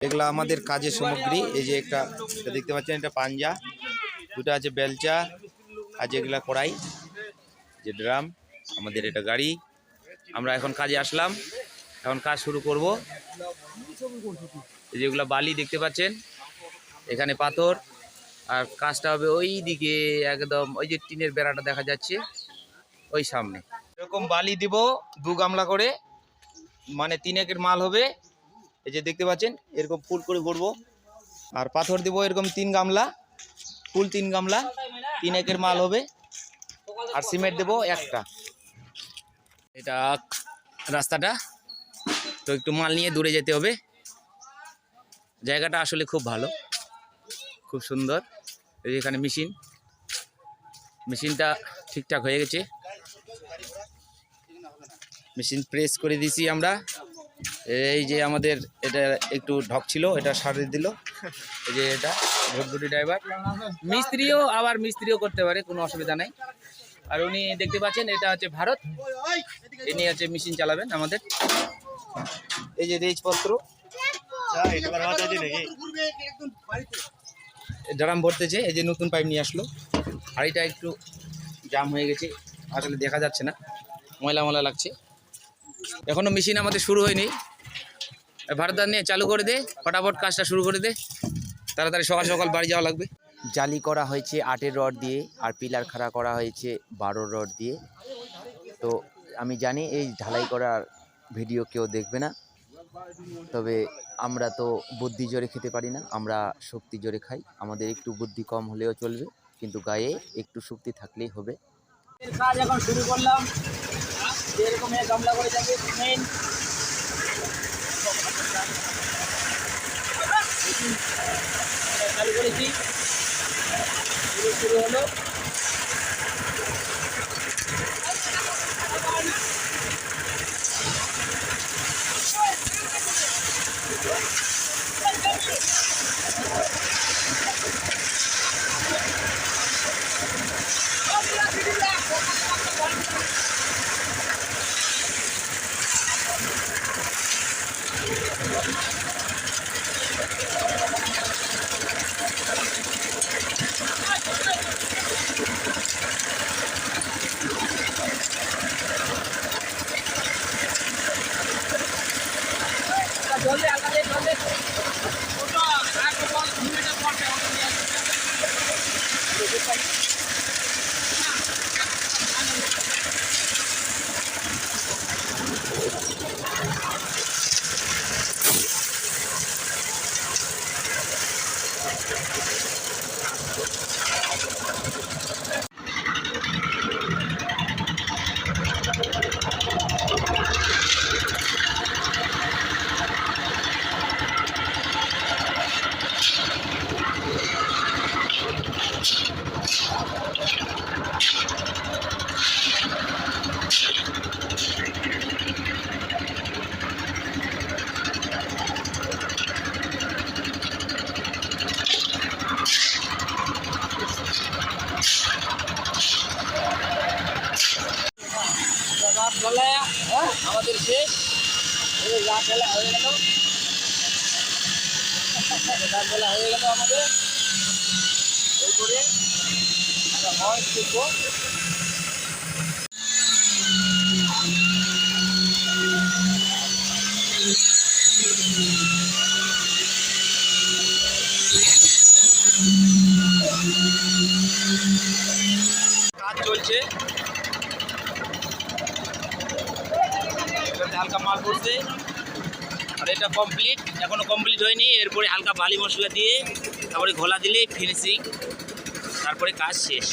এগুলা আমাদের কাজের সামগ্রী। এই যে এটা দেখতে পাচ্ছেন, এটা পাঞ্জা, দুটো আছে বেলচা, আর যেগুলা কড়াই, যে ড্রাম, আমাদের এটা গাড়ি। আমরা এখন কাজে আসলাম, এখন কাজ শুরু করব। যেগুলা বালি দেখতে পাচ্ছেন, এখানে পাথর, আর কাজটা হবে ওই দিকে একদম, ওই যে টিনের বেড়াটা দেখা যাচ্ছে ওই সামনে। এরকম বালি দিব 2 গামলা করে, মানে 3 একের মাল হবে। এই যে দেখতে পাচ্ছেন এরকম ফুল করে ভরবো। আর পাথর দিব এরকম 3 গামলা, ফুল 3 গামলা, 3 একের মাল হবে। আর সিমেন্ট দেবো 1টা। এটা রাস্তাটা, তো একটু মাল নিয়ে দূরে যেতে হবে। জায়গাটা আসলে খুব ভালো, খুব সুন্দর। এই যে এখানে মেশিনটা ঠিকঠাক হয়ে গেছে, মেশিন প্রেস করে দিয়েছি আমরা। এই যে আমাদের এটা একটু ঢক ছিল, এটা সারিয়ে দিল। এই যে এটা ভোটগুটি ড্রাইভার, মিস্ত্রিও করতে পারে, কোনো অসুবিধা নাই। আর উনি দেখতে পাচ্ছেন, এটা হচ্ছে ভারত, ইনি হচ্ছে মেশিন চালাবেন আমাদের। এই যে রেজপত্র, ড্রাম ভরতেছে। এই যে নতুন পাইপ নিয়ে আসলো। হাড়িটা একটু জাম হয়ে গেছে, আসলে দেখা যাচ্ছে না, ময়লা লাগছে। এখনো মেশিন আমাদের শুরু হয়নি। ভারতদার নিয়ে চালু করে দে, ফটাফট কাজটা শুরু করে দে, তাড়াতাড়ি সকাল সকাল বাড়ি যাওয়া লাগবে। জালি করা হয়েছে 8-এর রড দিয়ে, আর পিলার খাড়া করা হয়েছে 12 রড দিয়ে। তো আমি জানি এই ঢালাই করার ভিডিও কেউ দেখবে না, তবে আমরা তো বুদ্ধি জোরে খেতে পারি না, আমরা শক্তি জোরে খাই। আমাদের একটু বুদ্ধি কম হলেও চলবে, কিন্তু গায়ে একটু শক্তি থাকলেই হবে। কাজ এখন শুরু করলাম। যেরকম গামলা করে যাবে সিমেন্ট, চালু করেছি, শুরু হলো। জলদি আলাদা জলদি ওটা এক বল মিনিটের পর আমাদের শেষ। রাত বেলা হয়ে গেল, রাত বেলা হয়ে গেল আমাদের। এরপরে আমরা হয় দেখবো। কাজ চলছে, হালকা মাল পড়ছে। আর এটা কমপ্লিট, এখনো কমপ্লিট হয়নি। এরপরে হালকা বালি মশলা দিয়ে তারপরে ঘোলা দিলে ফিনিশিং, তারপরে কাজ শেষ।